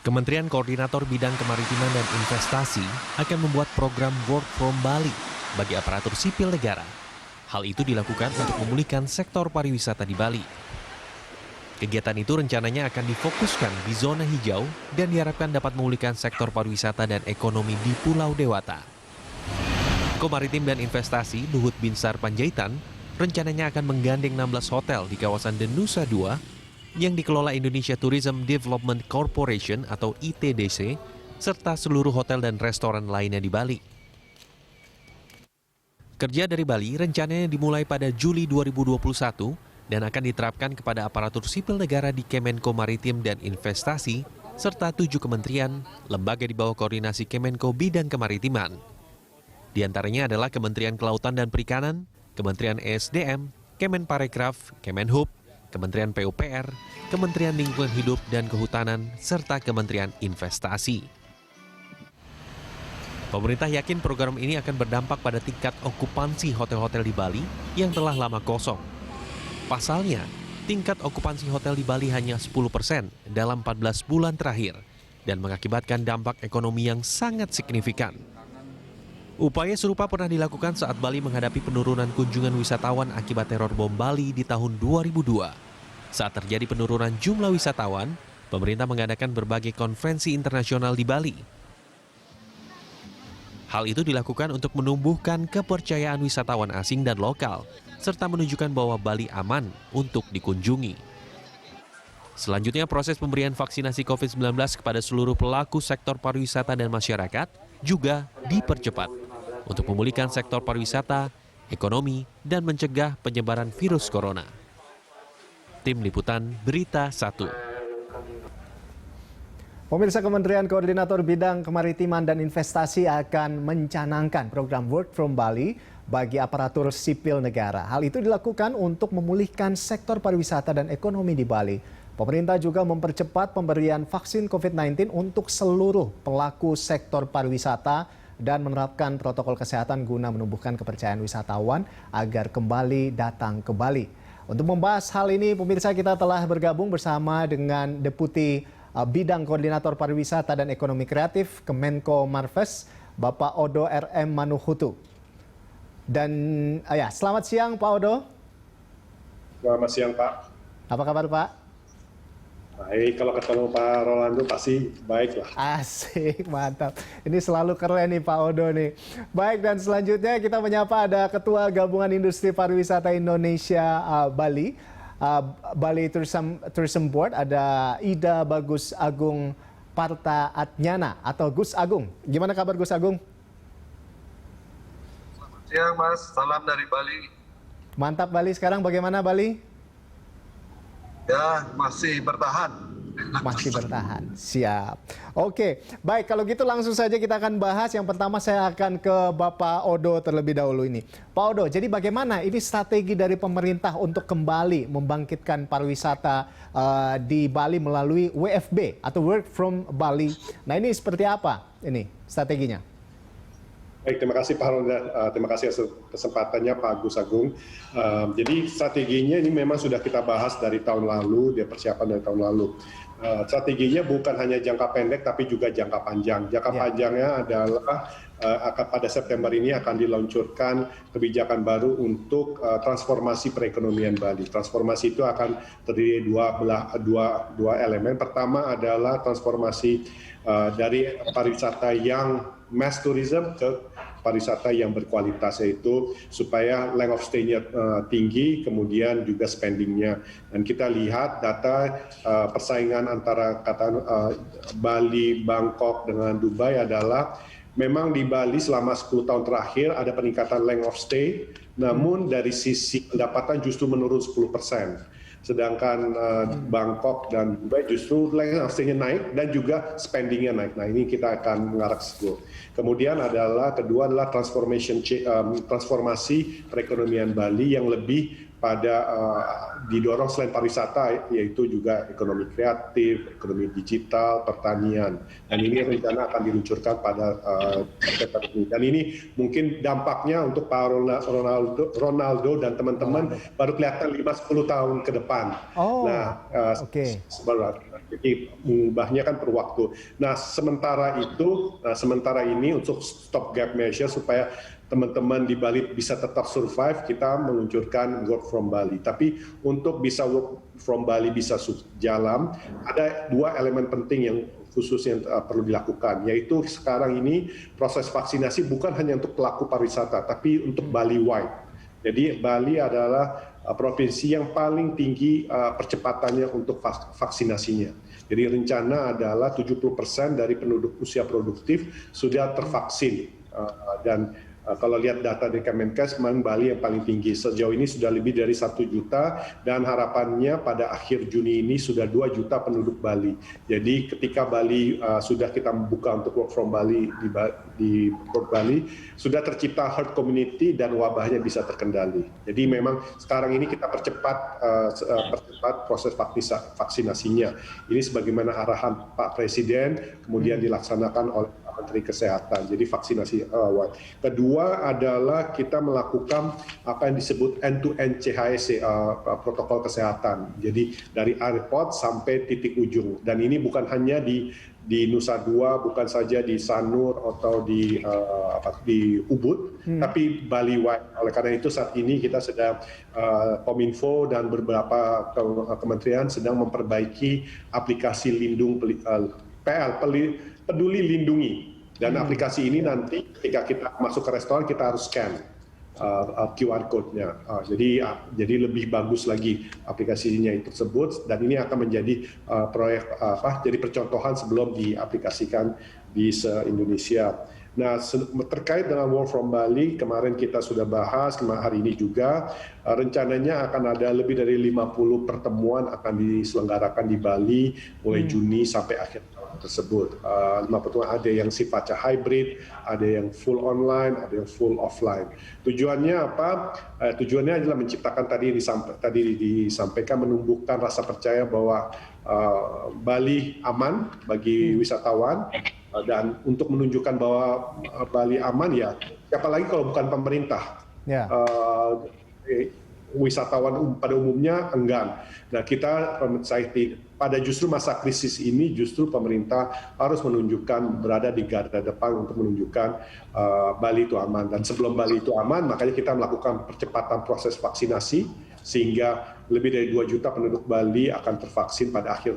Kementerian Koordinator Bidang Kemaritiman dan Investasi akan membuat program Work from Bali bagi aparatur sipil negara. Hal itu dilakukan untuk memulihkan sektor pariwisata di Bali. Kegiatan itu rencananya akan difokuskan di zona hijau dan diharapkan dapat memulihkan sektor pariwisata dan ekonomi di Pulau Dewata. Komaritim dan Investasi Luhut Binsar Panjaitan rencananya akan menggandeng 16 hotel di kawasan Denusa II yang dikelola Indonesia Tourism Development Corporation atau ITDC, serta seluruh hotel dan restoran lainnya di Bali. Kerja dari Bali rencananya dimulai pada Juli 2021 dan akan diterapkan kepada aparatur sipil negara di Kemenko Maritim dan Investasi, serta 7 kementerian, lembaga di bawah koordinasi Kemenko Bidang Kemaritiman. Di antaranya adalah Kementerian Kelautan dan Perikanan, Kementerian ESDM, Kemenparekraf, Kemenhub, Kementerian PUPR, Kementerian Lingkungan Hidup dan Kehutanan, serta Kementerian Investasi. Pemerintah yakin program ini akan berdampak pada tingkat okupansi hotel-hotel di Bali yang telah lama kosong. Pasalnya, tingkat okupansi hotel di Bali hanya 10% dalam 14 bulan terakhir dan mengakibatkan dampak ekonomi yang sangat signifikan. Upaya serupa pernah dilakukan saat Bali menghadapi penurunan kunjungan wisatawan akibat teror bom Bali di tahun 2002. Saat terjadi penurunan jumlah wisatawan, pemerintah mengadakan berbagai konferensi internasional di Bali. Hal itu dilakukan untuk menumbuhkan kepercayaan wisatawan asing dan lokal, serta menunjukkan bahwa Bali aman untuk dikunjungi. Selanjutnya, proses pemberian vaksinasi COVID-19 kepada seluruh pelaku sektor pariwisata dan masyarakat juga dipercepat untuk memulihkan sektor pariwisata, ekonomi, dan mencegah penyebaran virus corona. Tim Liputan Berita 1. Pemirsa, Kementerian Koordinator Bidang Kemaritiman dan Investasi akan mencanangkan program Work from Bali bagi aparatur sipil negara. Hal itu dilakukan untuk memulihkan sektor pariwisata dan ekonomi di Bali. Pemerintah juga mempercepat pemberian vaksin COVID-19 untuk seluruh pelaku sektor pariwisata dan menerapkan protokol kesehatan guna menumbuhkan kepercayaan wisatawan agar kembali datang ke Bali. Untuk membahas hal ini, pemirsa, kita telah bergabung bersama dengan Deputi Bidang Koordinator Pariwisata dan Ekonomi Kreatif Kemenko Marves, Bapak Odo RM Manuhutu. Dan selamat siang Pak Odo. Selamat siang Pak. Apa kabar Pak? Baik, kalau ketemu Pak Rolando pasti baik lah. Asik, mantap. Ini selalu keren nih Pak Odo nih. Baik, dan selanjutnya kita menyapa ada Ketua Gabungan Industri Pariwisata Indonesia Bali, Bali Tourism Board, ada Ida Bagus Agung Parta Atnyana atau Gus Agung. Gimana kabar Gus Agung? Selamat siang Mas, salam dari Bali. Mantap Bali, sekarang bagaimana Bali? Ya, masih bertahan. Masih bertahan, siap. Oke, baik, kalau gitu langsung saja kita akan bahas. Yang pertama saya akan ke Bapak Odo terlebih dahulu ini. Pak Odo, jadi bagaimana ini strategi dari pemerintah untuk kembali membangkitkan pariwisata di Bali melalui WFB atau Work from Bali. Nah, ini seperti apa ini strateginya? Baik, terima kasih Pak Ronda, terima kasih atas kesempatannya Pak Gus Agung. Jadi strateginya ini memang sudah kita bahas dari tahun lalu, dia persiapan dari tahun lalu. Strateginya bukan hanya jangka pendek tapi juga jangka panjang. Jangka panjangnya adalah akan pada September ini akan diluncurkan kebijakan baru untuk transformasi perekonomian Bali. Transformasi itu akan terdiri dua elemen. Pertama adalah transformasi dari pariwisata yang mass tourism ke pariwisata yang berkualitas, yaitu supaya length of stay-nya tinggi, kemudian juga spending-nya. Dan kita lihat data persaingan antara Bali, Bangkok dengan Dubai adalah memang di Bali selama 10 tahun terakhir ada peningkatan length of stay, namun dari sisi pendapatan justru menurun 10%. Sedangkan Bangkok dan Dubai justru length of stay-nya naik dan juga spending-nya naik. Nah, ini kita akan mengarah ke situ. Kemudian kedua adalah transformasi perekonomian Bali yang lebih pada didorong selain pariwisata, yaitu juga ekonomi kreatif, ekonomi digital, pertanian. Dan ini rencana akan diluncurkan pada September ini. Dan ini mungkin dampaknya untuk Pak Ronaldo dan teman-teman baru kelihatan 5-10 tahun ke depan. Oh, nah, oke. Jadi mengubahnya kan perlu waktu. Nah, sementara ini untuk stopgap measure supaya teman-teman di Bali bisa tetap survive, kita meluncurkan work from Bali. Tapi untuk bisa work from Bali bisa jalan, ada dua elemen penting yang khusus yang perlu dilakukan, yaitu sekarang ini proses vaksinasi bukan hanya untuk pelaku pariwisata, tapi untuk Bali wide. Jadi Bali adalah provinsi yang paling tinggi percepatannya untuk vaksinasinya. Jadi rencana adalah 70% dari penduduk usia produktif sudah tervaksin. Dan kalau lihat data dari Kemenkes, memang Bali yang paling tinggi. Sejauh ini sudah lebih dari 1 juta dan harapannya pada akhir Juni ini sudah 2 juta penduduk Bali. Jadi ketika Bali sudah kita membuka untuk work from Bali di Port Bali, sudah tercipta herd community dan wabahnya bisa terkendali. Jadi memang sekarang ini kita percepat proses vaksinasinya. Ini sebagaimana arahan Pak Presiden, kemudian dilaksanakan oleh Menteri Kesehatan. Jadi vaksinasi awal. Kedua adalah kita melakukan apa yang disebut end-to-end CHSE, protokol kesehatan. Jadi dari airport sampai titik ujung. Dan ini bukan hanya di Nusa Dua, bukan saja di Sanur atau di Ubud, tapi Bali wide. Oleh karena itu saat ini kita sedang Kominfo dan beberapa kementerian sedang memperbaiki aplikasi Peduli Lindungi, dan aplikasi ini nanti ketika kita masuk ke restoran kita harus scan QR code-nya. Jadi lebih bagus lagi aplikasinya itu tersebut, dan ini akan menjadi proyek jadi percontohan sebelum diaplikasikan di se-Indonesia. Nah, terkait dengan Work from Bali, kemarin kita sudah bahas, hari ini juga, rencananya akan ada lebih dari 50 pertemuan akan diselenggarakan di Bali mulai Juni sampai akhir tahun tersebut. 50 pertemuan, ada yang sifatnya hybrid, ada yang full online, ada yang full offline. Tujuannya apa? Tujuannya adalah menciptakan tadi disampaikan, menumbuhkan rasa percaya bahwa Bali aman bagi wisatawan. Dan untuk menunjukkan bahwa Bali aman, ya siapa lagi kalau bukan pemerintah. Wisatawan pada umumnya enggan. Nah, kita pada justru masa krisis ini justru pemerintah harus menunjukkan, berada di garda depan untuk menunjukkan Bali itu aman. Dan sebelum Bali itu aman, makanya kita melakukan percepatan proses vaksinasi sehingga lebih dari 2 juta penduduk Bali akan tervaksin pada akhir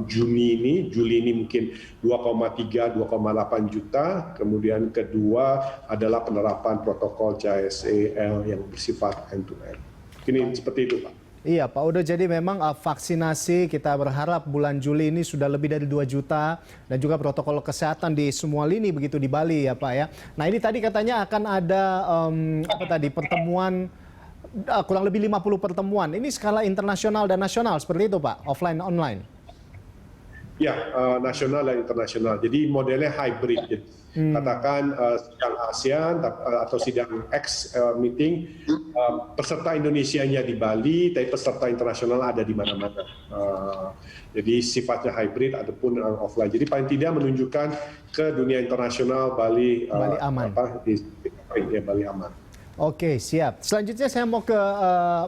Juli ini mungkin 2,3-2,8 juta. Kemudian kedua adalah penerapan protokol CHSE yang bersifat end-to-end. Ini seperti itu, Pak. Iya, Pak Udo, jadi memang vaksinasi kita berharap bulan Juli ini sudah lebih dari 2 juta dan juga protokol kesehatan di semua lini begitu di Bali ya, Pak ya. Nah, ini tadi katanya akan ada pertemuan kurang lebih 50 pertemuan. Ini skala internasional dan nasional seperti itu, Pak, offline online. Ya, nasional dan internasional. Jadi modelnya hybrid. Katakan sidang ASEAN atau sidang X meeting, peserta Indonesianya di Bali, tapi peserta internasional ada di mana-mana. Jadi sifatnya hybrid ataupun offline. Jadi paling tidak menunjukkan ke dunia internasional Bali aman. Bali aman. Oke, siap. Selanjutnya saya mau ke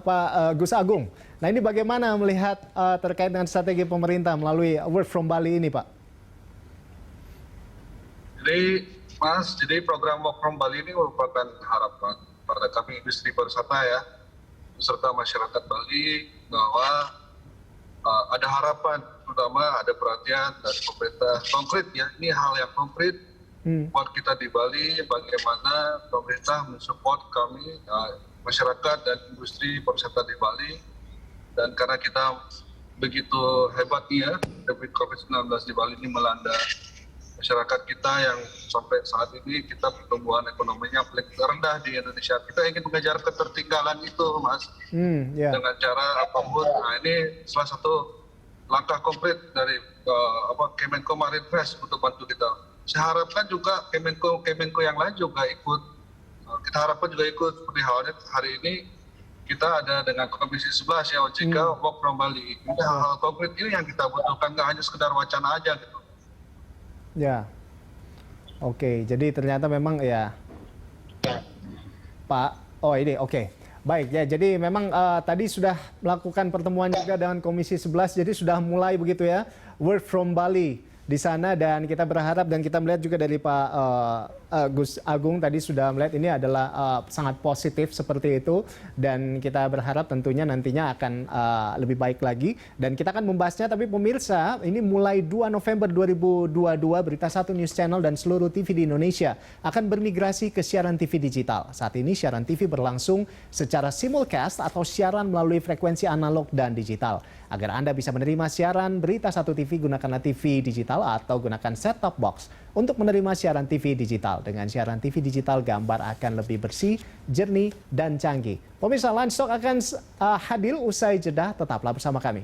Pak Gus Agung. Nah, ini bagaimana melihat terkait dengan strategi pemerintah melalui Work from Bali ini, Pak? Jadi program Work from Bali ini merupakan harapan pada kami industri pariwisata ya, beserta masyarakat Bali, bahwa ada harapan, terutama ada perhatian dari pemerintah konkret ya. Ini hal yang konkret buat kita di Bali, bagaimana pemerintah mensupport kami, masyarakat dan industri pariwisata di Bali. Dan karena kita begitu hebatnya, COVID-19 di Bali ini melanda masyarakat kita yang sampai saat ini kita pertumbuhan ekonominya paling rendah di Indonesia. Kita ingin mengejar ketertinggalan itu, Mas, dengan cara apapun. Nah, ini salah satu langkah konkret dari Kemenko Marinvest untuk bantu kita. Saya harapkan juga Kemenko yang lain juga ikut. Kita harapkan juga ikut, seperti halnya hari ini kita ada dengan Komisi 11 ya, OJK Work from Bali. Ini hal-hal konkret ini yang kita butuhkan, nggak hanya sekedar wacana aja gitu. Ya, oke. Jadi ternyata memang ya, Pak. Oh ini oke. Baik ya, jadi memang tadi sudah melakukan pertemuan juga dengan Komisi 11, jadi sudah mulai begitu ya, work from Bali di sana, dan kita berharap dan kita melihat juga dari Pak Gus Agung tadi sudah melihat ini adalah sangat positif seperti itu, dan kita berharap tentunya nantinya akan lebih baik lagi, dan kita akan membahasnya. Tapi pemirsa, ini mulai 2 November 2022 Berita Satu News Channel dan seluruh TV di Indonesia akan bermigrasi ke siaran TV digital. Saat ini siaran TV berlangsung secara simulcast atau siaran melalui frekuensi analog dan digital. Agar Anda bisa menerima siaran Berita Satu TV, gunakanlah TV digital atau gunakan set-top box untuk menerima siaran TV digital. Dengan siaran TV digital, gambar akan lebih bersih, jernih, dan canggih. Pemirsa, Livestock akan hadir usai jeda. Tetaplah bersama kami.